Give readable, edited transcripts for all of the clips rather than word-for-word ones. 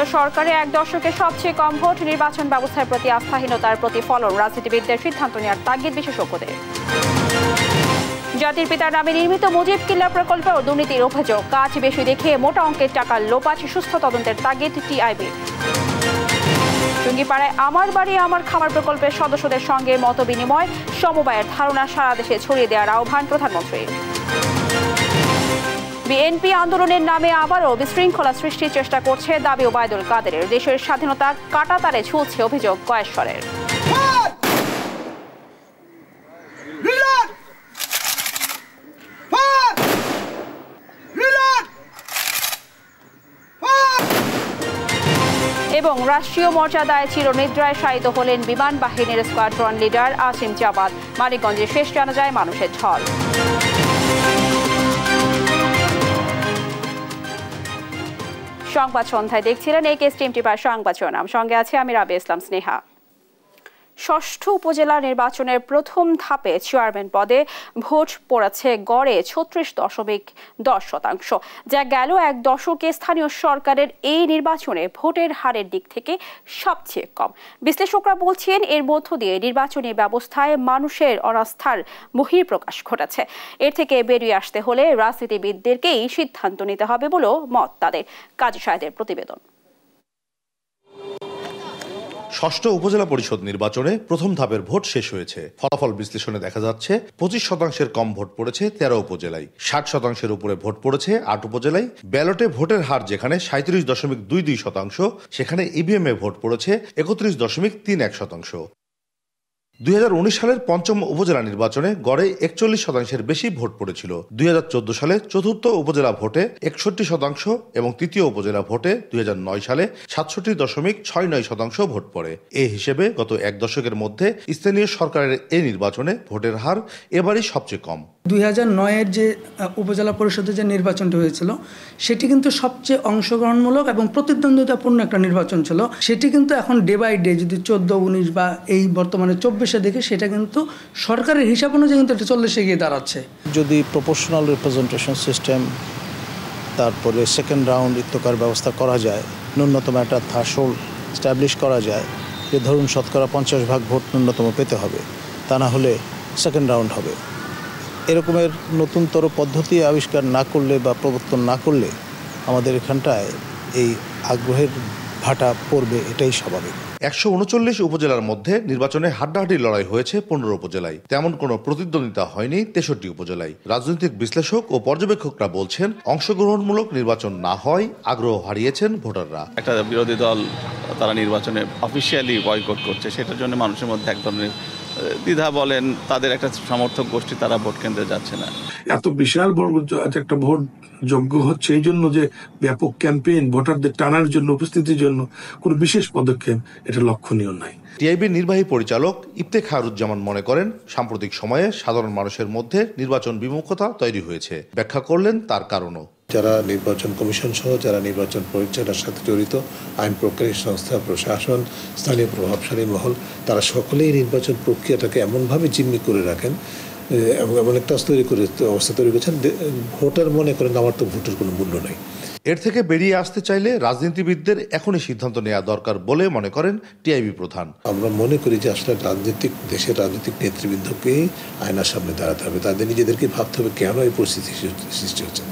স্থানীয় সরকারে এক দশকে সবচেয়ে কম ভোট, নির্বাচন ব্যবস্থার প্রতি আস্থাহীনতার প্রতিফলন, রাজনীতিবিদদের সিদ্ধান্ত নেওয়ার তাগিদ বিশেষজ্ঞদের। জাতির পিতার নামে নির্মিত মুজিব কিল্লা প্রকল্পেও দুর্নীতির অভিযোগ, কাজ বেশি দেখে মোটা অঙ্কের টাকা লোপাট, সুস্থ তদন্তের তাগিদ টিআইবি। টুঙ্গিপাড়ায় আমার বাড়ি আমার খামার প্রকল্পের সদস্যদের সঙ্গে মত বিনিময়, সমবায়ের ধারণা সারা দেশে ছড়িয়ে দেওয়ার আহ্বান প্রধানমন্ত্রীর। বিএনপি আন্দোলনের নামে আবারও বিশৃঙ্খলা সৃষ্টির চেষ্টা করছে, দাবি ওবায়দুল কাদেরের। দেশের স্বাধীনতা কাঁটাতারে ঝুলছে, অভিযোগ কয়েশ্বরের। এবং রাষ্ট্রীয় মর্যাদায় চিরনিদ্রায় শায়িত হলেন বিমান বাহিনীর স্কোয়াড্রন লিডার আসিম জাবাদ। মানিকগঞ্জে শেষ জানাজায় মানুষের ঢল। সংবাদ সন্ধ্যায় দেখছিলেন এই কেস টিমটি পায় সংবাদ শিরোনাম, সঙ্গে আছে আমি রাবিয়া ইসলাম স্নেহা। ষষ্ঠ উপজেলা নির্বাচনের প্রথম ধাপে চেয়ারম্যান পদে ভোট পড়েছে গড়ে 36.10%, যা গেল এক দশকে স্থানীয় সরকারের এই নির্বাচনে ভোটের হারের দিক থেকে সবচেয়ে কম। বিশ্লেষকরা বলছেন এর মধ্য দিয়ে নির্বাচনী ব্যবস্থায় মানুষের অনাস্থার বহিঃপ্রকাশ ঘটেছে। এর থেকে বেরিয়ে আসতে হলে রাজনীতিবিদদেরকেই সিদ্ধান্ত নিতে হবে বলেও মত তাদের। কাজী সাহেদের প্রতিবেদন। ষষ্ঠ উপজেলা পরিষদ নির্বাচনে প্রথম ধাপের ভোট শেষ হয়েছে। ফলাফল বিশ্লেষণে দেখা যাচ্ছে 25% কম ভোট পড়েছে 13 উপজেলায়, 60% উপরে ভোট পড়েছে 8 উপজেলায়। ব্যালটে ভোটের হার যেখানে 37.22%, সেখানে ইভিএমে ভোট পড়েছে 31.31%। 2019 সালের পঞ্চম উপজেলা নির্বাচনে গড়ে 41% বেশি ভোট পড়েছিল। 2014 সালে চতুর্থ উপজেলা ভোটে 61% এবং তৃতীয় উপজেলা ভোটে 2009 সালে 67.69% ভোট পড়ে। এ হিসেবে গত এক দশকের মধ্যে স্থানীয় সরকারের এই নির্বাচনে ভোটের হার এবারই সবচেয়ে কম। 2009-এর যে উপজেলা পরিষদের যে নির্বাচনটি হয়েছিল সেটি কিন্তু সবচেয়ে অংশগ্রহণমূলক এবং প্রতিদ্বন্দ্বিতাপূর্ণ একটা নির্বাচন ছিল। সেটি কিন্তু এখন ডে বাই ডে যদি 14, 19 বা এই বর্তমানে 24-এ দেখে, সেটা কিন্তু সরকারের হিসাব অনুযায়ী কিন্তু এটা 40-এ গিয়ে দাঁড়াচ্ছে। যদি প্রপোর্শনাল রিপ্রেজেন্টেশন সিস্টেম, তারপরে সেকেন্ড রাউন্ড ইত্তকার ব্যবস্থা করা যায়, ন্যূনতম একটা থ্রেশহোল্ড স্ট্যাবলিশ করা যায় যে ধরুন শতকরা 50% ভোট ন্যূনতম পেতে হবে, তা না হলে সেকেন্ড রাউন্ড হবে। এরকমের নতুনতর পদ্ধতি আবিষ্কার না করলে বা প্রবর্তন না করলে আমাদের এখানটায় এই আগ্রহের ভাটা পড়বে, এটাই স্বাভাবিক। 139 উপজেলার মধ্যে নির্বাচনে হাড্ডাহাড্ডি লড়াই হয়েছে 15 উপজেলায়। তেমন কোনো প্রতিদ্বন্দ্বিতা হয়নি 63 উপজেলায়। রাজনৈতিক বিশ্লেষক ও পর্যবেক্ষকরা বলছেন, অংশগ্রহণমূলক নির্বাচন না হয় আগ্রহ হারিয়েছেন ভোটাররা। একটা বিরোধী দল তারা নির্বাচনে অফিসিয়ালি বয়কট করছে, সেটার জন্য মানুষের মধ্যে এক ধরনের দ্বিধা বলেন, তাদের একটা সমর্থক গোষ্ঠী তারা ভোট কেন্দ্রে যাচ্ছে না। এত বিশাল বড় একটা ভোট যোগ্য হচ্ছে এই জন্য যে ব্যাপক ক্যাম্পেইন, ভোটারদের টানার জন্য, উপস্থিতির জন্য কোনো বিশেষ পদক্ষেপ এটা লক্ষণীয় নাই। টিআইবির নির্বাহী পরিচালক ইফতেখারুজ্জামান মনে করেন, সাম্প্রতিক সময়ে সাধারণ মানুষের মধ্যে নির্বাচন বিমুখতা তৈরি হয়েছে। ব্যাখ্যা করলেন তার কারণও। যারা নির্বাচন কমিশন সহ যারা নির্বাচন পরিচালনার সাথে জড়িত, আইন প্রক্রিয়া সংস্থা, প্রশাসন, স্থানীয় প্রভাবশালী মহল, তারা সকলেই নির্বাচন প্রক্রিয়াটাকে এমনভাবে জিম্মি করে রাখেন এবং এমন একটা অবস্থা তৈরি করেছেন, ভোটার মনে করেন আমার তো ভোটের কোনো মূল্য নেই। এর থেকে বেরিয়ে আসতে চাইলে রাজনীতিবিদদের এখনই সিদ্ধান্ত নেওয়া দরকার বলে মনে করেন টিআইবি প্রধান। আমরা মনে করি যে আসলে দেশের রাজনৈতিক নেতৃবৃন্দকেই আয়নার সামনে দাঁড়াতে হবে, তাদের নিজেদেরকে ভাবতে হবে কেন এই পরিস্থিতি সৃষ্টি হচ্ছে।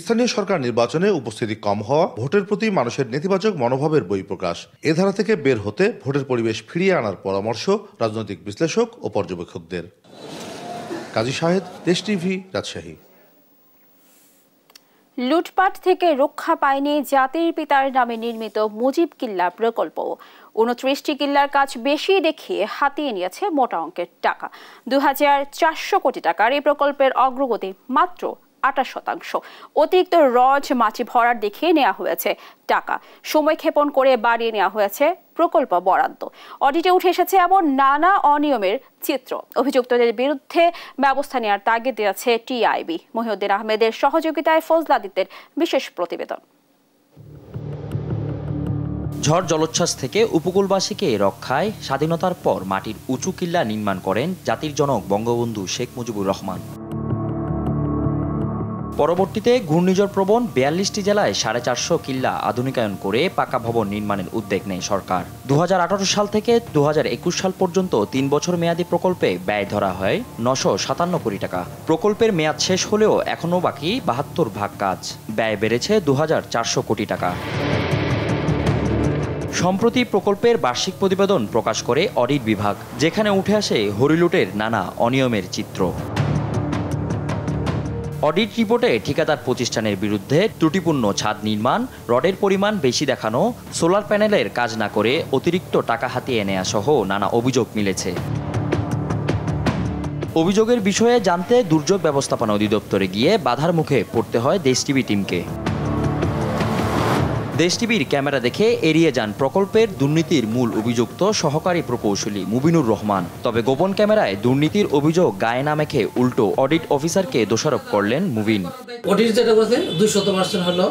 স্থানীয় সরকার নির্বাচনে উপস্থিতি কম হওয়া, ভোটের প্রতি মানুষের নেতিবাচক মনোভাবের বহিঃপ্রকাশ, এ ধারা থেকে বের হতে ভোটের পরিবেশ ফিরিয়ে আনার পরামর্শ রাজনৈতিক বিশ্লেষক ও পর্যবেক্ষকদের। কাজী সাহেদ, দেশ টিভি, রাজশাহী। লুটপাট থেকে রক্ষা পায়নি জাতির পিতার নামে নির্মিত মুজিব কিল্লা প্রকল্প। 29টি কিল্লার কাজ বেশি দেখিয়ে হাতিয়ে নিয়েছে মোটা অঙ্কের টাকা। 2400 কোটি টাকার এই প্রকল্পের অগ্রগতি মাত্র 28%। অতিরিক্ত রড মাটি ভরার দেখিয়ে নেওয়া হয়েছে টাকা, সময় ক্ষেপণ করে বাড়িয়ে নেওয়া হয়েছে প্রকল্প বরাদ্দ। অডিটে উঠে এসেছে এমন নানা অনিয়মের চিত্র। অভিযুক্তদের বিরুদ্ধে ব্যবস্থা নেওয়ার তাগিদ দিয়েছে টিআইবি। মহিউদ্দিন আহমেদের সহযোগিতায় ফজলাদিত্যের বিশেষ প্রতিবেদন। ঝড় জলোচ্ছ্বাস থেকে উপকূলবাসীকে রক্ষায় স্বাধীনতার পর মাটির উঁচু কিল্লা নির্মাণ করেন জাতির জনক বঙ্গবন্ধু শেখ মুজিবুর রহমান। পরবর্তীতে ঘূর্ণিঝড় প্রবণ ৪২টি জেলায় 450 কিল্লা আধুনিকায়ন করে পাকা ভবন নির্মাণের উদ্যোগ নেয় সরকার। 2018 সাল থেকে 2021 সাল পর্যন্ত 3 বছর মেয়াদী প্রকল্পে ব্যয় ধরা হয় 957 কোটি টাকা। প্রকল্পের মেয়াদ শেষ হলেও এখনও বাকি 72 ভাগ কাজ। ব্যয় বেড়েছে 2400 কোটি টাকা। সম্প্রতি প্রকল্পের বার্ষিক প্রতিবেদন প্রকাশ করে অডিট বিভাগ, যেখানে উঠে আসে হরিলুটের নানা অনিয়মের চিত্র। অডিট রিপোর্টে ঠিকাদার প্রতিষ্ঠানের বিরুদ্ধে ত্রুটিপূর্ণ ছাদ নির্মাণ, রডের পরিমাণ বেশি দেখানো, সোলার প্যানেলের কাজ না করে অতিরিক্ত টাকা হাতিয়ে নেওয়া সহ নানা অভিযোগ মিলেছে। অভিযোগের বিষয়ে জানতে দুর্যোগ ব্যবস্থাপনা অধিদপ্তরে গিয়ে বাধার মুখে পড়তে হয় দেশ টিভি টিমকে। দেশ টিভির ক্যামেরা দেখে এড়িয়ে যান প্রকল্পের দুর্নীতির মূল অভিযুক্ত সহকারী প্রকৌশলী মুবিনুর রহমান। তবে গোপন ক্যামেরায় দুর্নীতির অভিযোগ গায়ে না মেখে উল্টো অডিট অফিসারকে দোষারোপ করলেন মুবিন। অডিট যেটা করছে 200% হলো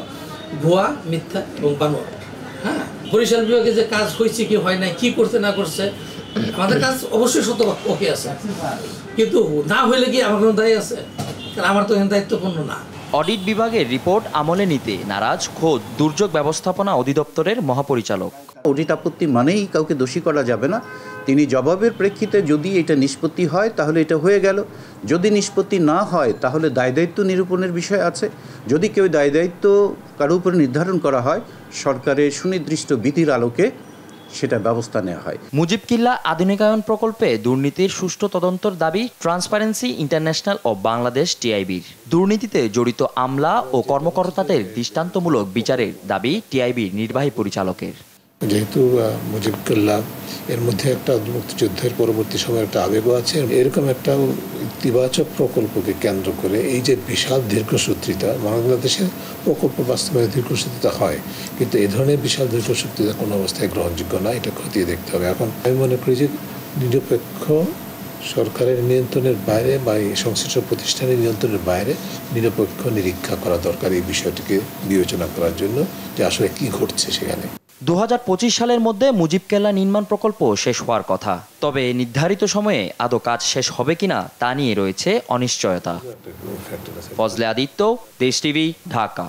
ভুয়া, মিথ্যা এবং বানোয়াট। হ্যাঁ, বরিশাল বিভাগে যে কাজ হয়েছে কি হয় নাই, কি করছে না করছে, আমাদের কাজ অবশ্যই শত ওকে আছে, কিন্তু না হইলে কি আমার কোনো দায়ী আছে? কারণ আমার তো দায়িত্বপূর্ণ না। অডিট বিভাগের রিপোর্ট আমলে নিতে নারাজ খোদ দুর্যোগ ব্যবস্থাপনা অধিদপ্তরের মহাপরিচালক। অডিট আপত্তি মানেই কাউকে দোষী করা যাবে না। তিনি জবাবের প্রেক্ষিতে যদি এটা নিষ্পত্তি হয় তাহলে এটা হয়ে গেল, যদি নিষ্পত্তি না হয় তাহলে দায় দায়িত্ব নিরূপণের বিষয় আছে। যদি কেউ দায় দায়িত্ব কারো উপরে নির্ধারণ করা হয়, সরকারের সুনির্দিষ্ট বিধির আলোকে সেটা ব্যবস্থা নেওয়া হয়। মুজিব কিল্লা আধুনিকায়ন প্রকল্পে দুর্নীতির সুষ্ঠু তদন্তের দাবি ট্রান্সপারেন্সি ইন্টারন্যাশনাল ও বাংলাদেশ টিআইবির। দুর্নীতিতে জড়িত আমলা ও কর্মকর্তাদের দৃষ্টান্তমূলক বিচারের দাবি টিআইবির নির্বাহী পরিচালকের। যেহেতু মুজিব কিল্লা এর মধ্যে একটা মুক্তিযুদ্ধের পরবর্তী সময়ের একটা আবেগও আছে, এরকম একটা ইতিবাচক প্রকল্পকে কেন্দ্র করে এই যে বিশাল দীর্ঘসূত্রিতা, বাংলাদেশের প্রকল্প বাস্তবায়নে দীর্ঘসূত্রিতা হয়, কিন্তু এই ধরনের বিশাল দীর্ঘসূত্রিতা কোনো অবস্থায় গ্রহণযোগ্য না। এটা খতিয়ে দেখতে হবে। এখন আমি মনে করি যে নিরপেক্ষ সরকারের নিয়ন্ত্রণের বাইরে বা এই সংশ্লিষ্ট প্রতিষ্ঠানের নিয়ন্ত্রণের বাইরে নিরপেক্ষ নিরীক্ষা করা দরকার এই বিষয়টিকে বিবেচনা করার জন্য যে আসলে কি ঘটছে সেখানে। 2025 সালের মধ্যে মুজিব কিল্লা নির্মাণ প্রকল্প শেষ হওয়ার কথা, তবে নির্ধারিত সময়ে আদৌ কাজ শেষ হবে কিনা তা নিয়ে রয়েছে অনিশ্চয়তা। ফজলে আদিত্য, দেশ টিভি, ঢাকা।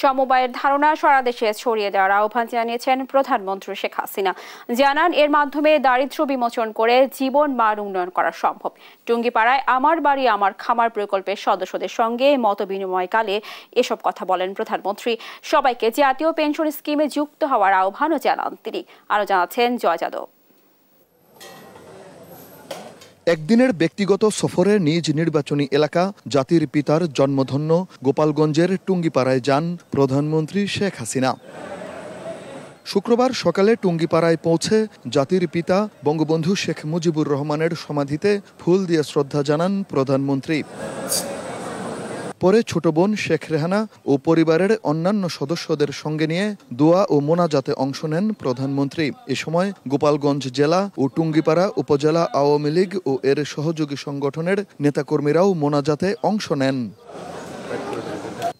সমবায়ের ধারণা সারা দেশে ছড়িয়ে দেওয়ার আহ্বান জানিয়েছেন প্রধানমন্ত্রী শেখ হাসিনা। জানান এর মাধ্যমে দারিদ্র্য বিমোচন করে জীবন মান উন্নয়ন করা সম্ভব। টুঙ্গিপাড়ায় আমার বাড়ি আমার খামার প্রকল্পের সদস্যদের সঙ্গে মত বিনিময়কালে এসব কথা বলেন প্রধানমন্ত্রী। সবাইকে জাতীয় পেনশন স্কিমে যুক্ত হওয়ার আহ্বানও জানান তিনি। আরও জানাচ্ছেন জয় যাদব। একদিনের ব্যক্তিগত সফরে নিজ নির্বাচনী এলাকা জাতির পিতার জন্মধন্য গোপালগঞ্জের টুঙ্গিপাড়ায় যান প্রধানমন্ত্রী শেখ হাসিনা। শুক্রবার সকালে টুঙ্গিপাড়ায় পৌঁছে জাতির পিতা বঙ্গবন্ধু শেখ মুজিবুর রহমানের সমাধিতে ফুল দিয়ে শ্রদ্ধা জানান প্রধানমন্ত্রী। পরে ছোট বোন শেখ রেহানা ও পরিবারের অন্যান্য সদস্যদের সঙ্গে নিয়ে দোয়া ও মোনাজাতে অংশ নেন প্রধানমন্ত্রী। এ সময় গোপালগঞ্জ জেলা ও টুঙ্গিপাড়া উপজেলা আওয়ামী লীগ ও এর সহযোগী সংগঠনের নেতাকর্মীরাও মোনাজাতে অংশ নেন।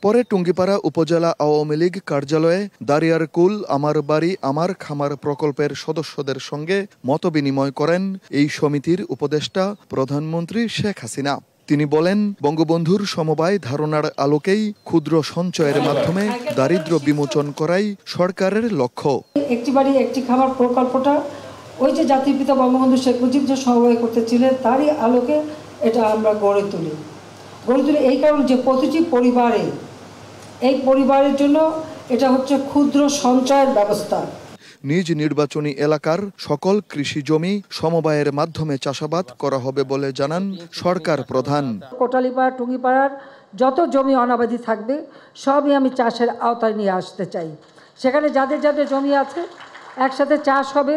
পরে টুঙ্গিপাড়া উপজেলা আওয়ামী লীগ কার্যালয়ে দারিয়ার কুল আমার বাড়ি আমার খামার প্রকল্পের সদস্যদের সঙ্গে মতবিনিময় করেন এই সমিতির উপদেষ্টা প্রধানমন্ত্রী শেখ হাসিনা। তিনি বলেন, বঙ্গবন্ধুর সমবায় ধারণার আলোকেই ক্ষুদ্র সঞ্চয়ের মাধ্যমে দারিদ্র্য বিমোচন করাই সরকারের লক্ষ্য। একটি বাড়ি একটি খামার প্রকল্পটা ওই যে জাতির পিতা বঙ্গবন্ধু শেখ মুজিব যে সমবায় করতেছিলেন তারই আলোকে এটা আমরা গড়ে তুলি এই কারণে যে প্রতিটি পরিবারে এই পরিবারের জন্য এটা হচ্ছে ক্ষুদ্র সঞ্চয়ের ব্যবস্থা। নিজ নির্বাচনী এলাকার সকল কৃষি জমি সমবায়ের মাধ্যমে চাষাবাদ করা হবে বলে জানান সরকার প্রধান। কোটালীপাড়া টুঙ্গিপাড়ার যত জমি অনাবাদি থাকবে সবই আমি চাষের আওতায় নিয়ে আসতে চাই। সেখানে যাদের যাদের জমি আছে একসাথে চাষ হবে,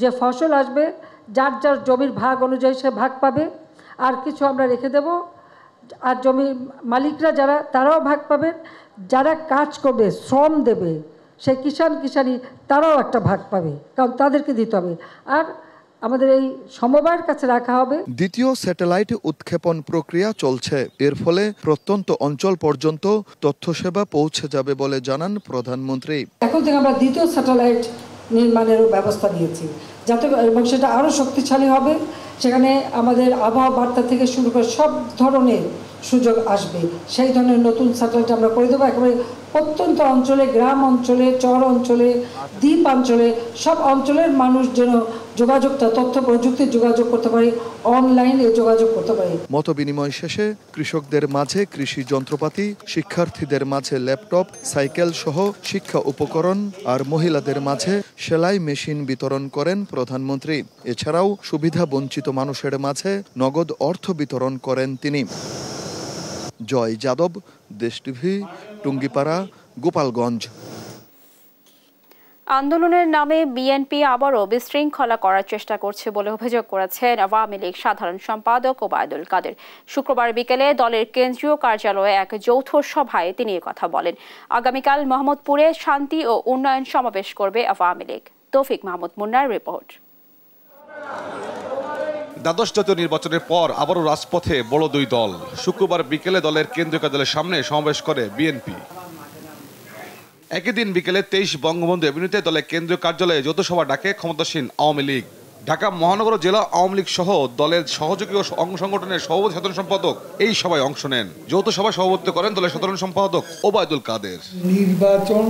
যে ফসল আসবে যার যার জমির ভাগ অনুযায়ী সে ভাগ পাবে, আর কিছু আমরা রেখে দেব, আর জমির মালিকরা যারা তারাও ভাগ পাবেন, যারা কাজ করবে শ্রম দেবে সেই কিষাণী তারাও একটা ভাগ পাবে, কারণ তাদেরকে দিতে হবে। আর আমাদের এই সমবায়ের কাছে রাখা হবে। দ্বিতীয় স্যাটেলাইট উৎক্ষেপণ প্রক্রিয়া চলছে। এর ফলে প্রত্যন্ত অঞ্চল পর্যন্ত তথ্য সেবা পৌঁছে যাবে বলে জানান প্রধানমন্ত্রী। এখন থেকে আমরা দ্বিতীয় স্যাটেলাইট নির্মাণেরও ব্যবস্থা নিয়েছি যাতে, এবং সেটা আরও শক্তিশালী হবে, সেখানে আমাদের আবহাওয়া বার্তা থেকে শুরু করে সব ধরনের সুযোগ আসবে। সেই ধরনের নতুন স্যাটেলাইট আমরা করে দেবো। একেবারে প্রত্যন্ত অঞ্চলে, গ্রাম অঞ্চলে, চর অঞ্চলে, দ্বীপ অঞ্চলে, সব অঞ্চলের মানুষ যেন যোগাযোগটা, তথ্য প্রযুক্তির যোগাযোগ করতে পারে, অনলাইনে যোগাযোগ করতে পারে। মত বিনিময় শেষে কৃষকদের মাঝে কৃষি যন্ত্রপাতি, শিক্ষার্থীদের মাঝে ল্যাপটপ, সাইকেল সহ শিক্ষা উপকরণ আর মহিলাদের মাঝে সেলাই মেশিন বিতরণ করেন প্রধানমন্ত্রী। এছাড়াও সুবিধা বঞ্চিত মানুষের মাঝে নগদ অর্থ বিতরণ করেন তিনি। জয় যাদব, দেশ টিভি, টুঙ্গিপাড়া, গোপালগঞ্জ। আন্দোলনের নামে বিএনপি আবারও বিশৃঙ্খলা করার চেষ্টা করছে বলে অভিযোগ করেছেন আওয়ামী লীগ সাধারণ সম্পাদক ওবায়দুল কাদের। শুক্রবার বিকেলে দলের কেন্দ্রীয় কার্যালয়ে এক যৌথ সভায় তিনি কথা বলেন। আগামীকাল মোহাম্মদপুরে শান্তি ও উন্নয়ন সমাবেশ করবে আওয়ামী লীগ। তৌফিক মাহমুদ মুন্নার রিপোর্ট। দ্বাদশ জাতীয় নির্বাচনের পর আবারও রাজপথে বড় দুই দল। শুক্রবার বিকেলে দলের কেন্দ্রীয় কার্যালয়ের সামনে সমাবেশ করে বিএনপি। একই দিন বিকেলে 23 বঙ্গবন্ধু এভিনিউতে দলের কেন্দ্রীয় কার্যালয়ে যৌথ সভা ডাকে ক্ষমতাসীন আওয়ামী লীগ। ঢাকা মহানগর জেলা আওয়ামী লীগ সহ দলের সহযোগী ও অঙ্গ সংগঠনের সভাপতি সাধারণ সম্পাদক এই সভায় অংশ নেন। যৌথ সভায় সভাপতিত্ব করেন দলের সাধারণ সম্পাদক ওবায়দুল কাদের। নির্বাচন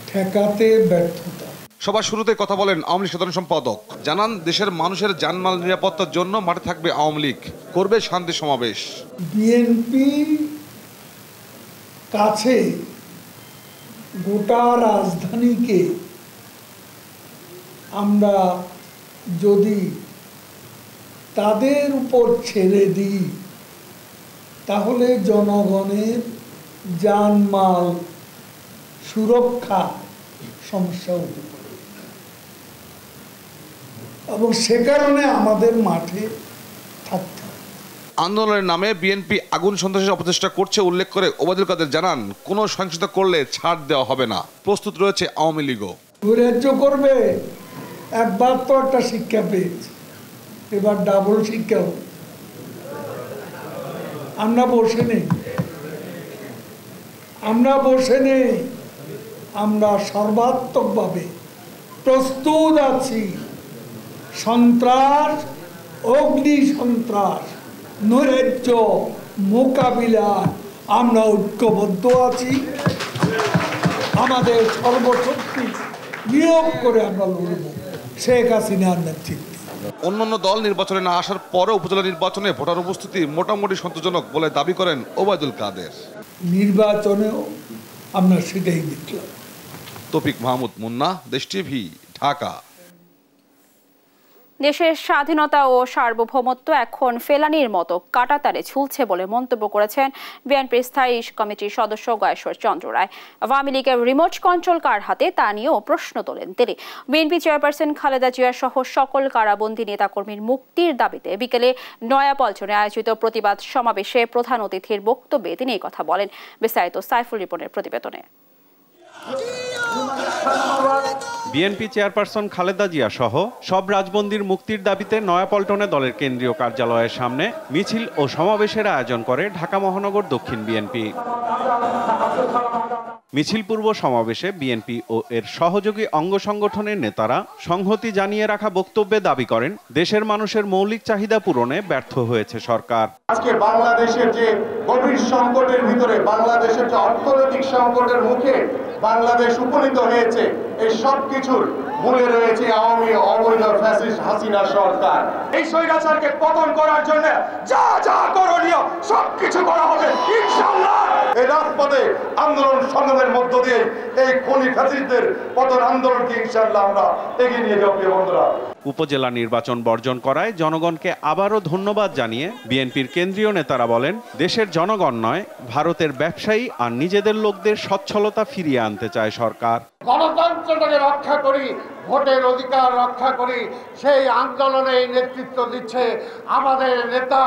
ঠেকাতে ব্যর্থতা। সবার শুরুতে কথা বলেন আওয়ামী লীগ সাধারণ সম্পাদক, জানান দেশের মানুষের জানমাল নিরাপত্তার জন্য মাঠে থাকবে আওয়ামী লীগ, করবে শান্তি সমাবেশ। বিএনপি কাছে গোটা রাজধানীকে আমরা যদি তাদের উপর ছেড়ে দিই তাহলে জনগণের জানমাল সুরক্ষা সমস্যা হতে পারে এবং সে কারণে আমাদের মাঠে থাকতে হবে। আন্দোলনের নামে বিএনপি আগুন সন্ত্রাসের অপচেষ্টা করছে উল্লেখ করে ওবায়দুল কাদের জানান, কোনো সহিংসতা করলে ছাড় দেওয়া হবে না, প্রস্তুত রয়েছে আওয়ামী লীগও। রাজ্য করবে, একবার তো একটা শিক্ষা পেয়েছে, এবার ডাবল শিক্ষা হবে। আমরা বসে নেই, আমরা সর্বাত্মকভাবে প্রস্তুত আছি। সন্ত্রাস, অগ্নি সন্ত্রাস, নৈরাজ্য মোকাবিলায় আমরা ঐক্যবদ্ধ আছি। আমাদের সর্বশক্তি নিয়োগ করে আমরা লড়ব শেখ হাসিনার নেতৃত্বে। অন্যান্য দল নির্বাচনে না আসার পরে উপজেলা নির্বাচনে ভোটার উপস্থিতি মোটামুটি সন্তোষজনক বলে দাবি করেন ওবায়দুল কাদের। নির্বাচনেও আমরা সেটাই দেখলাম। তৌফিক মাহমুদ মুন্না, দেশ টিভি, ঢাকা। দেশের স্বাধীনতা ও সার্বভৌমত্ব এখন ফেলানির মতো কাঁটাতারে ঝুলছে বলে মন্তব্য করেছেন বিএনপির স্থায়ী কমিটির সদস্য গয়েশ্বর চন্দ্র রায়। আওয়ামী লীগের রিমোট কন্ট্রোল কার হাতে তা নিয়েও প্রশ্ন তোলেন তিনি। বিএনপি চেয়ারপারসন খালেদা জিয়া সহ সকল কারাবন্দী নেতাকর্মীর মুক্তির দাবিতে বিকেলে নয়াপল্টনে আয়োজিত প্রতিবাদ সমাবেশে প্রধান অতিথির বক্তব্যে তিনি এই কথা বলেন। বিস্তারিত সাইফুল রিপনের প্রতিবেদনে। বিএনপি চেয়ারপারসন খালেদা জিয়া সহ সব রাজবন্দির মুক্তির দাবিতে নয়াপল্টনে দলের কেন্দ্রীয় কার্যালয়ের সামনে মিছিল ও সমাবেশের আয়োজন করে ঢাকা মহানগর দক্ষিণ বিএনপি। মিছিল পূর্ব সমাবেশে বিএনপি ও এর সহযোগী অঙ্গ সংগঠনের নেতারা সংহতি জানিয়ে রাখা বক্তব্যে দাবি করেন, দেশের মানুষের মৌলিক চাহিদা পূরণে ব্যর্থ হয়েছে সরকার। আজকে বাংলাদেশের যে গভীর সংকটের ভিতরে, বাংলাদেশের যে অর্থনৈতিক সংকটের মুখে বাংলাদেশ উপনীত হয়েছে, এই সব কিছুর মূলে রয়েছে আওয়ামী অবৈধ ফ্যাসিস্ট হাসিনা সরকার। এই স্বৈরাচারকে পতন করার জন্য যা যা করণীয় সবকিছু করা হবে ইনশাআল্লাহ। এই রাজপথে আন্দোলন সংগ্রামের মধ্য দিয়ে এই খুনি ফ্যাসিস্টদের পতন আন্দোলনকে ইনশাআল্লাহ আমরা এগিয়ে নিয়ে যাব। বন্ধুরা, উপজেলা নির্বাচন বর্জন করায় জনগণকে আবারও ধন্যবাদ জানিয়ে বিএনপির কেন্দ্রীয় নেতারা বলেন, দেশের জনগণ নয়, ভারতের ব্যবসায়ী আর নিজেদের লোকদের সচ্ছলতা ফিরিয়ে আনতে চায় সরকার। গণতন্ত্রটাকে রক্ষা করি, ভোটের অধিকার রক্ষা করি, সেই আন্দোলনে নেতৃত্ব দিচ্ছে আমাদের নেতা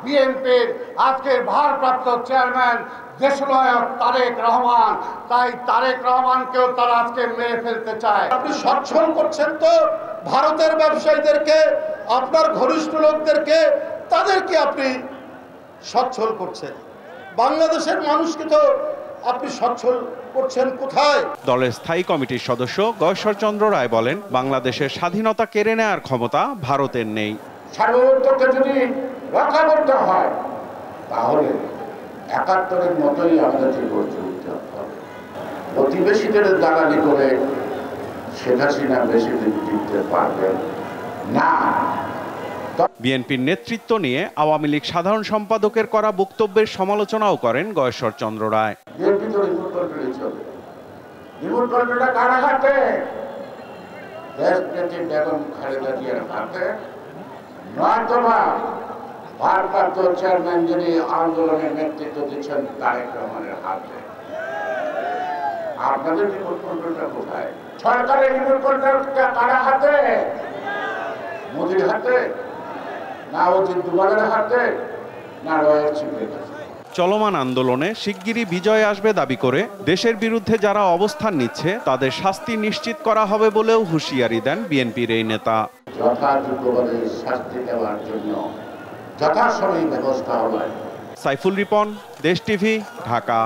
বিএনপির আজকের ভারপ্রাপ্ত চেয়ারম্যান দেশনায়ক তারেক রহমান। তাই তারেক রহমানকেও তারা আজকে মেরে ফেলতে চায়। আপনি সচ্ছল করছেন তো ভারতের ব্যবসায়ীদেরকে, আপনার ঘনিষ্ঠ লোকদেরকে, তাদেরকে আপনি সচ্ছল করছেন। বাংলাদেশের মানুষকে তো আপনি সচ্ছল করছেন কোথায়? দলের স্থায়ী কমিটির সদস্য গয়েশ্বর চন্দ্র রায় বলেন, বাংলাদেশের স্বাধীনতা কেড়ে নেওয়ার ক্ষমতা ভারতের নেই। সার্বভৌমত্বকে যদি রক্ষা করতে হয় তাহলে ৭১-এর মতোই আমাদেরকে গড়ে তুলতে হবে। প্রতিবেশীদের দালালি করে শেখ হাসিনা বেশি দিন টিকতে পারবেন না। বিএনপির নেতৃত্ব নিয়ে আওয়ামী লীগ সাধারণ সম্পাদকের করা বক্তব্যের সমালোচনাও করেন গয়েশ্বর চন্দ্র রায়। বিএনপি তো রিমোট কন্ট্রোলে চলে। রিমোট কন্ট্রোলটা কার হাতে? দেশনেত্রী বেগম খালেদা জিয়ার হাতে, নয়তোবা ভারপ্রাপ্ত চেয়ারম্যান যিনি আন্দোলনের নেতৃত্ব দিচ্ছেন তারেক রহমানের হাতে। আপনাদের রিমোট কন্ট্রোলটা কোথায়? সরকারের রিমোট কন্ট্রোলটা কার হাতে? মোদির হাতে, না অজিত দুবালের হাতে, না রয়েল সিংহের হাতে? চলমান আন্দোলনে শিগগিরই বিজয় আসবে দাবি করে দেশের বিরুদ্ধে যারা অবস্থান নিচ্ছে তাদের শাস্তি নিশ্চিত করা হবে বলেও হুঁশিয়ারি দেন বিএনপির এই নেতা। যথাযোগ্যভাবে শাস্তি দেওয়ার জন্য যথাসময়ে ব্যবস্থা হবে। সাইফুল রিপন, দেশ টিভি, ঢাকা।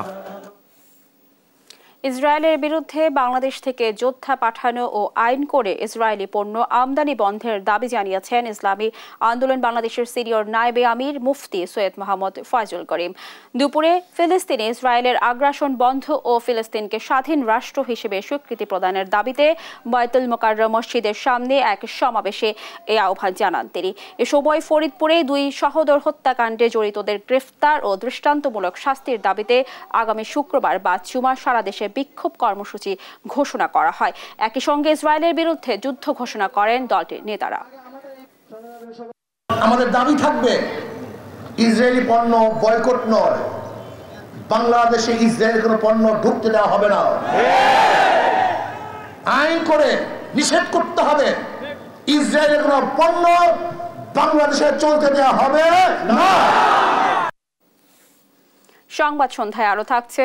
ইসরায়েলের বিরুদ্ধে বাংলাদেশ থেকে যোদ্ধা পাঠানো ও আইন করে ইসরায়েলি পণ্য আমদানি বন্ধের দাবি জানিয়েছেন ইসলামী আন্দোলন বাংলাদেশের সিনিয়র নায়েবে আমির মুফতি সৈয়দ মোহাম্মদ ফয়জুল করিম। দুপুরে ফিলিস্তিনে ইসরায়েলের আগ্রাসন বন্ধ ও ফিলিস্তিনকে স্বাধীন রাষ্ট্র হিসেবে স্বীকৃতি প্রদানের দাবিতে বায়তুল মোকাররম মসজিদের সামনে এক সমাবেশে এই আহ্বান জানান তিনি। এ সময় ফরিদপুরে 2 সহোদর হত্যাকাণ্ডে জড়িতদের গ্রেফতার ও দৃষ্টান্তমূলক শাস্তির দাবিতে আগামী শুক্রবার বা জুমা সারা দেশে বিক্ষোভ কর্মসূচি ঘোষণা করা হয়। একই সঙ্গে ইসরায়েলের বিরুদ্ধে যুদ্ধ ঘোষণা করেন দলটির নেতারা। আমাদের দাবি থাকবে ইসরায়েলি পণ্য বয়কট নয়, বাংলাদেশে ইসরায়েলের কোনো পণ্য ঢুকতে দেওয়া হবে না। আইন করে নিষেধ করতে হবে, ইসরায়েলের কোনো পণ্য বাংলাদেশে চলতে দেওয়া হবে না। সংবাদ সন্ধ্যায় আরো থাকছে।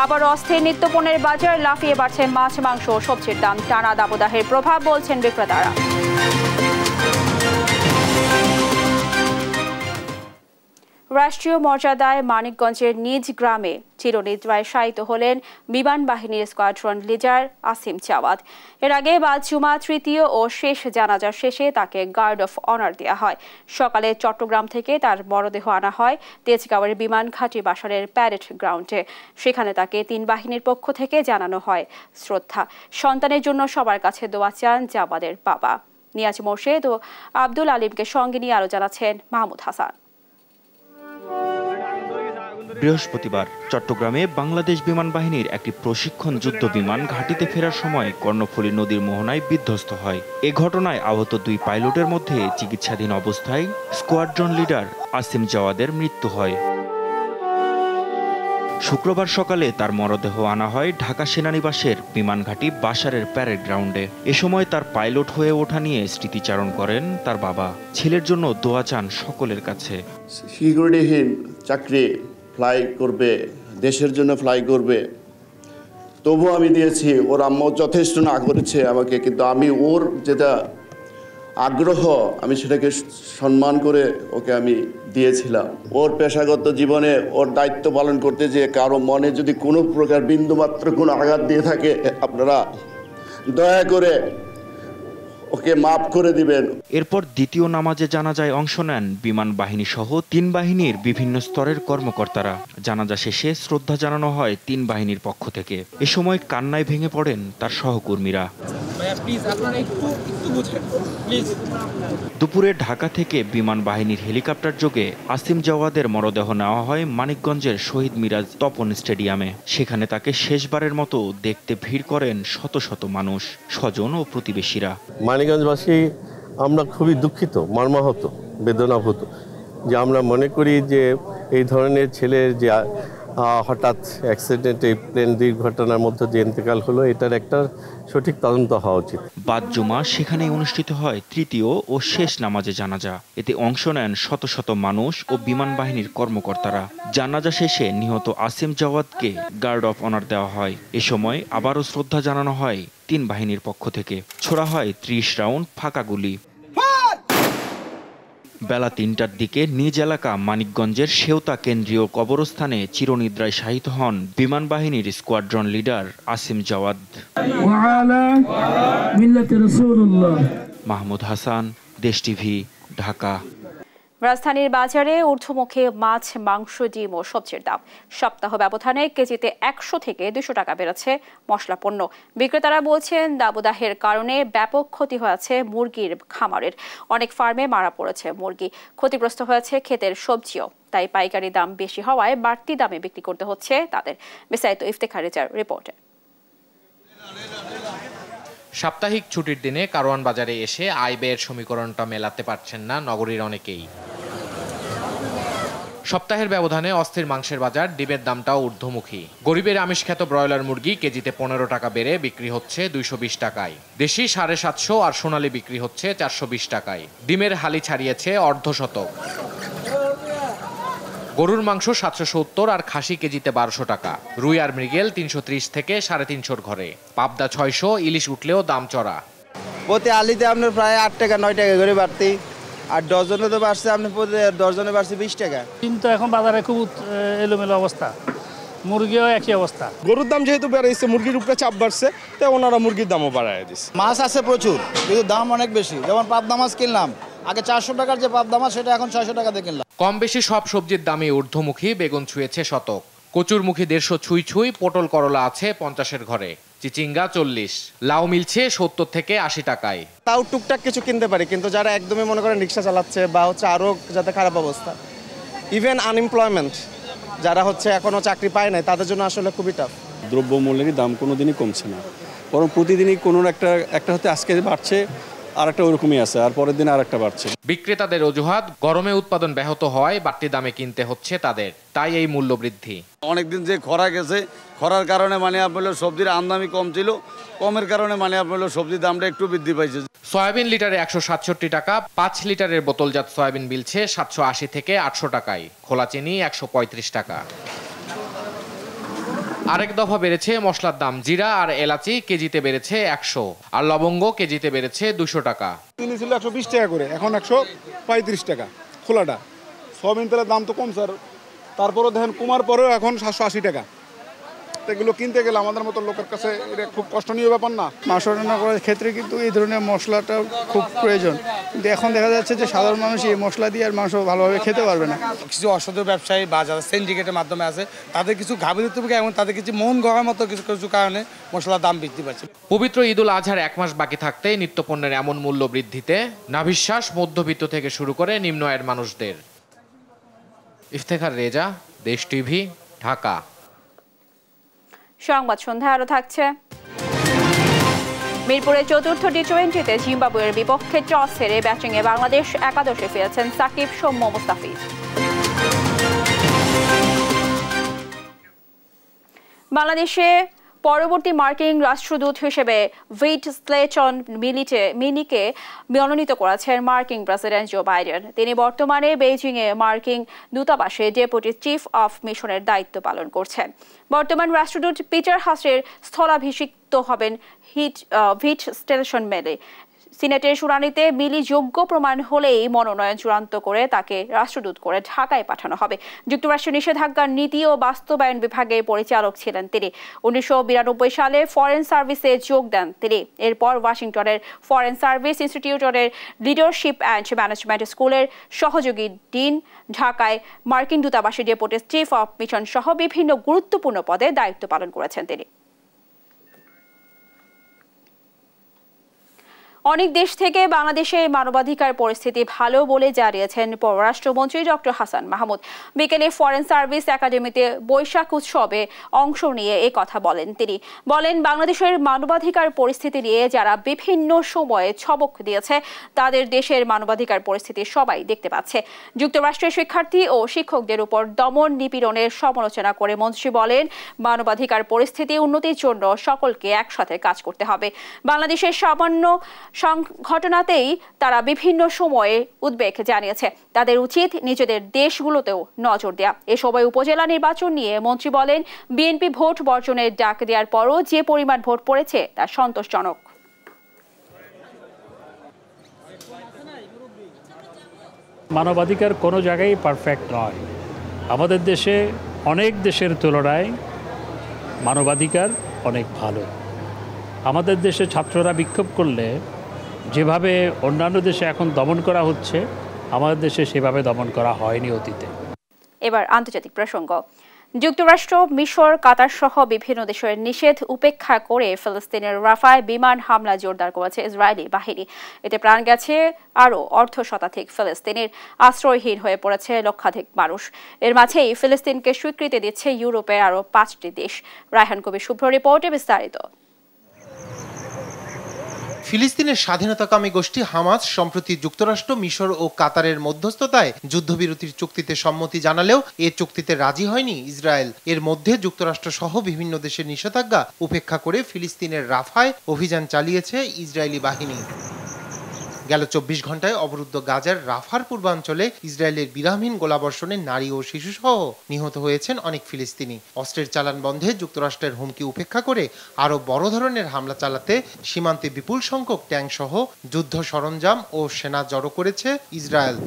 আবার অস্থির নিত্যপণ্যের বাজার, লাফিয়ে বাড়ছে মাছ, মাংস ও সবজির দাম। টানা দাবদাহের প্রভাব বলছেন বিক্রেতারা। রাষ্ট্রীয় মর্যাদায় মানিকগঞ্জের নিজ গ্রামে চিরনিদ্রায় শায়িত হলেন বিমান বাহিনীর স্কোয়াড্রন লিডার আসিম জাওয়াদ। এর আগে বাদ-জুমা তৃতীয় ও শেষ জানাজা শেষে তাকে গার্ড অফ অনার দেওয়া হয়। সকালে চট্টগ্রাম থেকে তার মরদেহ আনা হয় তেজগাঁওয়ের বিমান ঘাঁটি বাসারের প্যারেড গ্রাউন্ডে। সেখানে তাকে 3 বাহিনীর পক্ষ থেকে জানানো হয় শ্রদ্ধা। সন্তানের জন্য সবার কাছে দোয়া চান জাওয়াদের বাবা। নিয়াজ মোর্শেদ ও আব্দুল আলিমকে সঙ্গে নিয়ে আরো জানাচ্ছেন মাহমুদ হাসান। বৃহস্পতিবার চট্টগ্রামে বাংলাদেশ বিমান বাহিনীর একটি প্রশিক্ষণ যুদ্ধ বিমান ঘাঁটিতে ফেরার সময় কর্ণফুলী নদীর মোহনায় বিধ্বস্ত হয়। এ ঘটনায় আহত 2 পাইলটের মধ্যে চিকিৎসাধীন অবস্থায় স্কোয়াড্রন লিডার আসিম জাওয়াদের মৃত্যু হয়। শুক্রবার সকালে তার মরদেহ আনা হয় ঢাকা সেনানিবাসের বিমান ঘাঁটি বাসারের প্যারেড গ্রাউন্ডে। এ সময় তার পাইলট হয়ে ওঠা নিয়ে স্মৃতিচারণ করেন তার বাবা। ছেলের জন্য দোয়া চান সকলের কাছে। সিকিউরিটিহীন চাকরি, ফ্লাই করবে, দেশের জন্য ফ্লাই করবে, তবু আমি দিয়েছি। ওর আম্মা যথেষ্ট না করেছে আমাকে, কিন্তু আমি ওর যেটা আগ্রহ আমি সেটাকে সম্মান করে ওকে আমি দিয়েছিলাম। ওর পেশাগত জীবনে ওর দায়িত্ব পালন করতে যে কারো মনে যদি কোনো প্রকার বিন্দুমাত্র কোনো আঘাত দিয়ে থাকে, আপনারা দয়া করে ওকে মাফ করে দিবেন। এরপর দ্বিতীয় নামাজে জানাজায় অংশ নেন বিমান বাহিনী সহ 3 বাহিনীর বিভিন্ন স্তরের কর্মকর্তারা। জানাজা শেষে শ্রদ্ধা জানানো হয় 3 বাহিনীর পক্ষ থেকে। এ সময় কান্নায় ভেঙে পড়েন তার সহকর্মীরা। দুপুরে ঢাকা থেকে বিমান বাহিনীর হেলিকপ্টার যোগে আসিম জাওয়াদের মরদেহ নেওয়া হয় মানিকগঞ্জের শহীদ মিরাজ তপন স্টেডিয়ামে। সেখানে তাকে শেষবারের মতো দেখতে ভিড় করেন শত শত মানুষ, স্বজন ও প্রতিবেশীরা। মানিকগঞ্জবাসী আমরা খুবই দুঃখিত, মর্মাহত, বেদনাভূত যে আমরা মনে করি যে এই ধরনের ছেলের যে হঠাৎ অ্যাক্সিডেন্টে প্লেন দুর্ঘটনার মধ্যে যে ইন্তেকাল হলো, এটার একটা সঠিক তদন্ত হওয়া উচিত। বাদ জুমা সেখানে অনুষ্ঠিত হয় তৃতীয় ও শেষ নামাজে জানাজা। এতে অংশ নেন শত শত মানুষ ও বিমান বাহিনীর কর্মকর্তারা। জানাজা শেষে নিহত আসিম জাওয়াদকে গার্ড অফ অনার দেওয়া হয়। এ সময় আবারও শ্রদ্ধা জানানো হয় 3 বাহিনীর পক্ষ থেকে। ছোড়া হয় 30 রাউন্ড ফাঁকা গুলি। বেলা ৩টার দিকে নিজ এলাকা মানিকগঞ্জের সেওতা কেন্দ্রীয় কবরস্থানে চিরনিদ্রায় শায়িত হন বিমান বাহিনীর squadron leader Asim Jawad. Mahmud Hasan, Desh TV, Dhaka. রাজধানীর বাজারে ঊর্ধ্বমুখী মাছ, মাংস, ডিম ও সবজির দাম সপ্তাহ ব্যবধানে কেজিতে ১০০ থেকে ২০০ টাকা বেড়েছে মশলা পণ্য। বিক্রেতারা বলছেন দাবদাহের কারণে ব্যাপক ক্ষতি হয়েছে মুরগির খামারের। অনেক ফার্মে মারা পড়েছে মুরগি, ক্ষতিগ্রস্ত হয়েছে ক্ষেতের সবজিও। তাই পাইকারি দাম বেশি হওয়ায় বাড়তি দামে বিক্রি করতে হচ্ছে তাদের। বিস্তারিত ইফতেখার রেজার রিপোর্টে। সাপ্তাহিক ছুটির দিনে কারওয়ান বাজারে এসে আয় ব্যয়ের সমীকরণটা মেলাতে পারছেন না নগরীর অনেকেই। সপ্তাহের ব্যবধানে অস্থির মাংসের বাজার, ডিমের দামটাও ঊর্ধ্বমুখী। গরিবের আমিষখ্যাত ব্রয়লার মুরগি কেজিতে ১৫ টাকা বেড়ে বিক্রি হচ্ছে ২২০ টাকায়। দেশি ৭৫০ আর সোনালী বিক্রি হচ্ছে ৪২০ টাকায়। ডিমের হালি ছাড়িয়েছে অর্ধশতক। গরুর মাংস ৭৭০ আর খাসি কেজিতে ১২০০ টাকা। রুই আর মৃগেল ৩৩০ থেকে ৩৫০ ঘরে। পাবদা ৬০০, ইলিশ উঠলেও দাম চড়া। প্রতি আলিতে আপনার প্রায় ৮ টাকা ৯ টাকা করে বাড়তি, আর ডজনে তো বাড়ছে আপনার প্রতি ডজনে বাড়ছে ২০ টাকা। কিন্তু এখন বাজারে খুব এলোমেলো অবস্থা, মুরগিও একই অবস্থা। গরুর দাম যেহেতু বেড়েছে, মুরগির উপরে চাপ বাড়ছে, তাই ওনারা মুরগির দামও বাড়ায় দিচ্ছে। মাছ আছে প্রচুর, কিন্তু দাম অনেক বেশি। যেমন পাবদা মাছ কিনলাম আগে ৪০০ টাকার যে পাবদা মাছ, সেটা এখন ৬০০ টাকা দিয়ে কিনলাম। কম বেশি সব সবজির দামই ঊর্ধ্বমুখী। বেগুন ছুঁয়েছে শতক, কচুরমুখী ১৫০ ছুঁই, পটল করলা আছে ৫০-এর ঘরে, চিচিঙ্গা ৪০, লাউ মিলছে ৭০ থেকে ৮০ টাকায়। তাও টুকটাক কিছু কিনতে পারি, কিন্তু যারা একদমই মনে করেন রিক্সা চালাচ্ছে বা হচ্ছে আরও যাতে খারাপ অবস্থা, ইভেন আনএমপ্লয়মেন্ট যারা হচ্ছে এখনো চাকরি পায় নাই, তাদের জন্য আসলে খুবই টাফ। দ্রব্যমূল্যের দাম কোনোদিনই কমছে না, বরং প্রতিদিনই কোনো একটা হতে আজকে বাড়ছে, আর একটা ওরকমই আছে, আর পরের দিন আর একটা বাড়ছে। বিক্রেতাদের অজুহাত গরমে উৎপাদন ব্যাহত হয়, বাড়তি দামে কিনতে হচ্ছে তাদের, তাই এই মূল্য বৃদ্ধি। অনেকদিন যে খরা গেছে, খরার কারণে আপনার সবজির আমদানি কম ছিল, কমের কারণে আপনার সবজির দামটা একটু বৃদ্ধি পাইছে। সয়াবিন লিটারে ১৬৭ টাকা, ৫ লিটারের বোতলজাত সয়াবিন মিলছে ৭৮০ থেকে ৮০০ টাকায়, খোলা চিনি ১৩৫ টাকা। আরেক দফা বেড়েছে মশলার দাম। জিরা আর এলাচি কেজিতে বেড়েছে ১০০, আর লবঙ্গ কেজিতে বেড়েছে ২০০ টাকা। চিনি ছিল ১২০ টাকা করে, এখন ১৩৫ টাকা খোলাটা। সয়াবিন তেলের দাম তো কম স্যার, তারপরেও দেখেন কমার পরেও এখন ৭৮০ টাকা। এগুলো কিনতে গেলে আমাদের মতো লোকের কাছে এটা খুব কষ্টনীয় ব্যাপার না। মাংস রান্না করার ক্ষেত্রে কিন্তু এই ধরনের মশলাটা খুব প্রয়োজন, কিন্তু এখন দেখা যাচ্ছে যে সাধারণ মানুষ এই মশলা দিয়ে আর মাংস ভালোভাবে খেতে পারবে না। কিছু অসাধু ব্যবসায়ী বা যারা সিন্ডিকেটের মাধ্যমে আছে, তাদের কিছু ঘাবড়িতে হবে এবং তাদের কিছু মন গড়ার মতো কিছু কিছু কারণে মশলার দাম বৃদ্ধি পাচ্ছে। পবিত্র ঈদুল আজহার ১ মাস বাকি থাকতে নিত্যপণ্যের এমন মূল্য বৃদ্ধিতে নাভিশ্বাস মধ্যবিত্ত থেকে শুরু করে নিম্ন আয়ের মানুষদের। ইফতেখার রেজা, দেশ টিভি, ঢাকা। সংবাদ সন্ধ্যায় আরো থাকছে। মিরপুরে চতুর্থ টি-20তে জিম্বাবুয়ের বিপক্ষে টস হেরে ব্যাটিংয়ে বাংলাদেশ একাদশে ফিরেছেন সাকিব, সৌম্য, মুস্তাফিজ। বাংলাদেশে পরবর্তী মার্কিন রাষ্ট্রদূত হিসেবে ভিট স্লেটন মিনিকে মনোনীত করেছেন মার্কিন প্রেসিডেন্ট জো বাইডেন। তিনি বর্তমানে বেইজিংয়ে মার্কিন দূতাবাসে ডেপুটি চিফ অফ মিশনের দায়িত্ব পালন করছেন। বর্তমান রাষ্ট্রদূত পিটার হাসের স্থলাভিষিক্ত হবেন ভিট স্টেশন মেলে। সিনেটের শুনানিতে মিলি যোগ্য প্রমাণ হলেই মনোনয়ন চূড়ান্ত করে তাকে রাষ্ট্রদূত করে ঢাকায় পাঠানো হবে। যুক্তরাষ্ট্রের নিষেধাজ্ঞার নীতি ও বাস্তবায়ন বিভাগের পরিচালক ছিলেন তিনি। ১৯৯২ সালে ফরেন সার্ভিসে যোগ দেন তিনি। এরপর ওয়াশিংটনের ফরেন সার্ভিস ইনস্টিটিউটের লিডারশিপ অ্যান্ড ম্যানেজমেন্ট স্কুলের সহযোগী ডিন, ঢাকায় মার্কিন দূতাবাসে ডেপুটি চিফ অফ মিশন সহ বিভিন্ন গুরুত্বপূর্ণ পদে দায়িত্ব পালন করেছেন তিনি। অনেক দেশ থেকে বাংলাদেশের মানবাধিকার পরিস্থিতি ভালো বলে জানিয়েছেন পররাষ্ট্রমন্ত্রী ডক্টর হাসান মাহমুদ। বিকেলে ফরেন সার্ভিস একাডেমিতে বৈশাখ উৎসবে অংশ নিয়ে এই কথা বলেন তিনি। বলেন, বাংলাদেশের মানবাধিকার পরিস্থিতি নিয়ে যারা বিভিন্ন সময়ে ছবক দিয়েছে, তাদের দেশের মানবাধিকার পরিস্থিতি সবাই দেখতে পাচ্ছে। যুক্তরাষ্ট্রের শিক্ষার্থী ও শিক্ষকদের উপর দমন নিপীড়নের সমালোচনা করে মন্ত্রী বলেন, মানবাধিকার পরিস্থিতি উন্নতির জন্য সকলকে একসাথে কাজ করতে হবে। বাংলাদেশের সামান্য ঘটনাতেই তারা বিভিন্ন সময়ে উদ্বেগ জানিয়েছে। তাদের উচিত নিজেদের দেশগুলোতেও নজর দেয়া। এ সময় উপজেলা নির্বাচন নিয়ে মন্ত্রী বলেন, বিএনপি ভোট বর্জনের ডাক দেওয়ার পরও যে পরিমাণ ভোট পড়েছে তা সন্তোষজনক। মানবাধিকার কোনো জায়গায় পারফেক্ট নয়। আমাদের দেশে অনেক দেশের তুলনায় মানবাধিকার অনেক ভালো। আমাদের দেশে ছাত্ররা বিক্ষোভ করলে যেভাবে অন্যান্য দেশে এখন দমন করা হচ্ছে, আমাদের দেশে সেভাবে দমন করা হয়নি অতীতে। এবার আন্তর্জাতিক প্রসঙ্গ। যুক্তরাষ্ট্র, মিশর, কাতার সহ বিভিন্ন দেশের নিষেধ উপেক্ষা করে ফিলিস্তিনের রাফায় বিমান হামলা জোরদার করেছে ইসরায়েলি বাহিনী। এতে প্রাণ গেছে আরও অর্ধশতাধিক ফিলিস্তিনির, আশ্রয়হীন হয়ে পড়েছে লক্ষাধিক মানুষ। এর মাঝেই ফিলিস্তিনকে স্বীকৃতি দিচ্ছে ইউরোপের আরও 5টি দেশ। রায়হান কবির শুভ্র রিপোর্টে বিস্তারিত। ফিলিস্তিনের স্বাধীনতাকামী গোষ্ঠী হামাস সম্প্রতি যুক্তরাষ্ট্র, মিশর ও কাতারের মধ্যস্থতায় যুদ্ধবিরতির চুক্তিতে সম্মতি জানালেও এ চুক্তিতে রাজি হয়নি ইসরায়েল। এর মধ্যে যুক্তরাষ্ট্র সহ বিভিন্ন দেশের নিষেধাজ্ঞা উপেক্ষা করে ফিলিস্তিনের রাফায় অভিযান চালিয়েছে ইসরায়েলি বাহিনী। গেল 24 ঘন্টায় অবরুদ্ধ গাজার রাফার পূর্বাঞ্চলে ইসরায়েলের বিরামহীন গোলাবর্ষণে নারী ও শিশুসহ নিহত হয়েছেন অনেক ফিলিস্তিনি। অস্ত্রের চালান বন্ধে যুক্তরাষ্ট্রের হুমকি উপেক্ষা করে আরও বড় ধরনের হামলা চালাতে সীমান্তে বিপুল সংখ্যক ট্যাঙ্কসহ যুদ্ধ সরঞ্জাম ও সেনা জড়ো করেছে ইসরায়েল।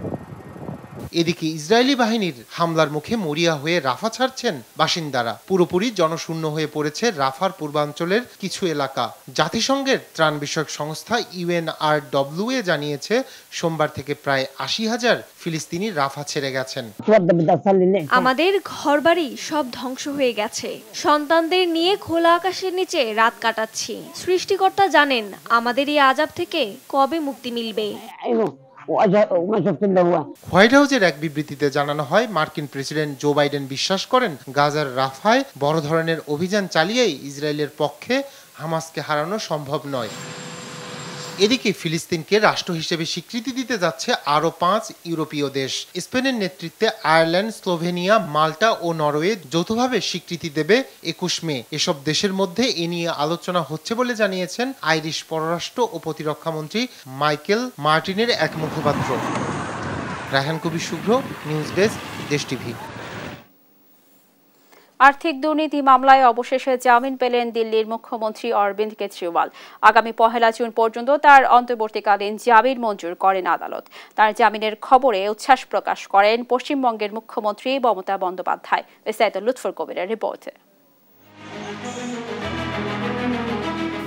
এদিকে ইসরায়েলি বাহিনীর হামলার মুখে মরিয়া হয়ে রাফা ছাড়ছেন বাসিন্দারা। পুরোপুরি জনশূন্য হয়ে পড়েছে রাফার পূর্বাঞ্চলের কিছু এলাকা। জাতিসংঘের ত্রাণ বিষয়ক সংস্থা UNRWA জানিয়েছে সোমবার থেকে প্রায় 80,000 ফিলিস্তিনি রাফা ছেড়ে গেছেন। আমাদের ঘরবাড়ি সব ধ্বংস হয়ে গেছে। সন্তানদের নিয়ে খোলা আকাশের নিচে রাত কাটাচ্ছি। সৃষ্টিকর্তা জানেন আমাদের এই আযাব থেকে কবে মুক্তি মিলবে। হোয়াইট হাউসের এক বিবৃতিতে জানানো হয়, মার্কিন প্রেসিডেন্ট জো বাইডেন বিশ্বাস করেন গাজার রাফায় বড় ধরনের অভিযান চালিয়েই ইসরায়েলের পক্ষে হামাসকে হারানো সম্ভব নয়। এদিকে ফিলিস্তিনকে রাষ্ট্র হিসেবে স্বীকৃতি দিতে যাচ্ছে আরও 5 ইউরোপীয় দেশ। স্পেনের নেতৃত্বে আয়ারল্যান্ড, স্লোভেনিয়া, মাল্টা ও নরওয়ে যৌথভাবে স্বীকৃতি দেবে 21 মে। এসব দেশের মধ্যে এ নিয়ে আলোচনা হচ্ছে বলে জানিয়েছেন আইরিশ পররাষ্ট্র ও প্রতিরক্ষামন্ত্রী মাইকেল মার্টিনের এক মুখপাত্র। রায়হান কবির শুভ্র, নিউজ ডেস্ক, দেশ টিভি। আর্থিক দুর্নীতি মামলায় অবশেষে জামিন পেলেন দিল্লির মুখ্যমন্ত্রী অরবিন্দ কেজরিওয়াল। আগামী 1 জুন পর্যন্ত তার অন্তর্বর্তীকালীন জামিন মঞ্জুর করেন আদালত। তার জামিনের খবরে উচ্ছ্বাস প্রকাশ করেন পশ্চিমবঙ্গের মুখ্যমন্ত্রী মমতা বন্দ্যোপাধ্যায়। বিস্তারিত লুৎফর কবিরের রিপোর্টে।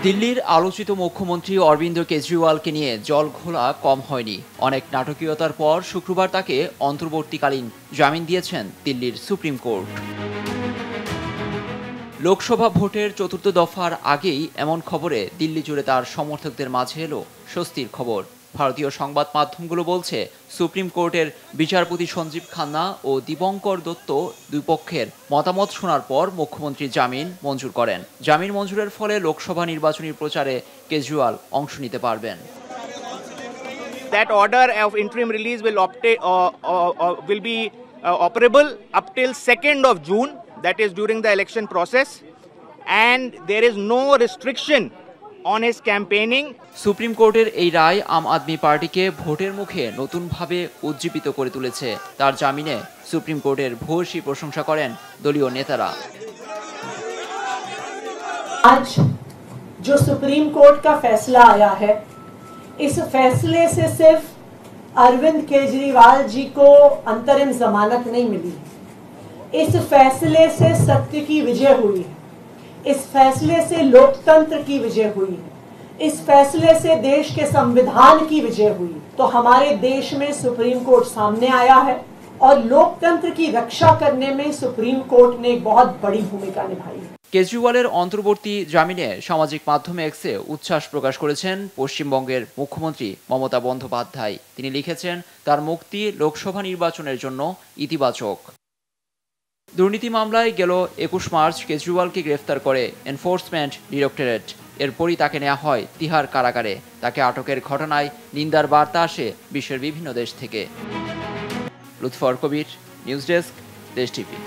দিল্লির আলোচিত মুখ্যমন্ত্রী অরবিন্দ কেজরিওয়ালকে নিয়ে জল ঘোলা কম হয়নি। অনেক নাটকীয়তার পর শুক্রবার তাকে অন্তর্বর্তীকালীন জামিন দিয়েছেন দিল্লির সুপ্রিম কোর্ট। লোকসভা ভোটের 4র্থ দফার আগেই এমন খবরে দিল্লি জুড়ে তার সমর্থকদের মাঝে এলো স্বস্তির খবর। ভারতীয় সংবাদ মাধ্যমগুলো বলছে, সুপ্রিম কোর্টের বিচারপতি সঞ্জীব খান্না ও দীপঙ্কর দত্ত দুই পক্ষের মতামত শোনার পর মুখ্যমন্ত্রী জামিন মঞ্জুর করেন। জামিন মঞ্জুরের ফলে লোকসভা নির্বাচনী প্রচারে কেজরিওয়াল অংশ নিতে পারবেন। That order of interim release will be operable up till 2nd of June, that is during the election process, and there is no restriction on his campaigning. Supreme কোর্টের এই রায় আম আদমি পার্টিকে ভোটের মুখে নতুনভাবে উজ্জীবিত করে তুলেছে। তার জামিনে সুপ্রিম কোর্টের ভূয়সী প্রশংসা করেন দলীয় নেতারা। आज जो सुप्रीम कोर्ट का फैसला आया है, इस फैसले से सिर्फ अरविंद केजरीवाल जी को अंतरिम जमानत नहीं मिली, इस फैसले से सत्य की विजय हुई है, इस फैसले से लोकतंत्र की विजय हुई है, इस फैसले से देश के संविधान की विजय हुई। तो हमारे देश में सुप्रीम कोर्ट सामने आया है और लोकतंत्र की रक्षा करने में सुप्रीम कोर्ट ने एक बहुत बड़ी भूमिका निभाई है। কেজরিওয়ালের অন্তর্বর্তী জামিনে সামাজিক মাধ্যমে এক্সে উচ্ছ্বাস প্রকাশ করেছেন পশ্চিমবঙ্গের মুখ্যমন্ত্রী মমতা বন্দ্যোপাধ্যায়। তিনি লিখেছেন, তার মুক্তি লোকসভা নির্বাচনের জন্য ইতিবাচক। দুর্নীতি মামলায় গেল 21 মার্চ কেজরিওয়ালকে গ্রেফতার করে এনফোর্সমেন্ট ডিরেক্টরেট। এরপরই তাকে নেওয়া হয় তিহার কারাগারে। তাকে আটকের ঘটনায় নিন্দার বার্তা আসে বিশ্বের বিভিন্ন দেশ থেকে। লুৎফর কবির, নিউজ ডেস্ক, দেশ টিভি।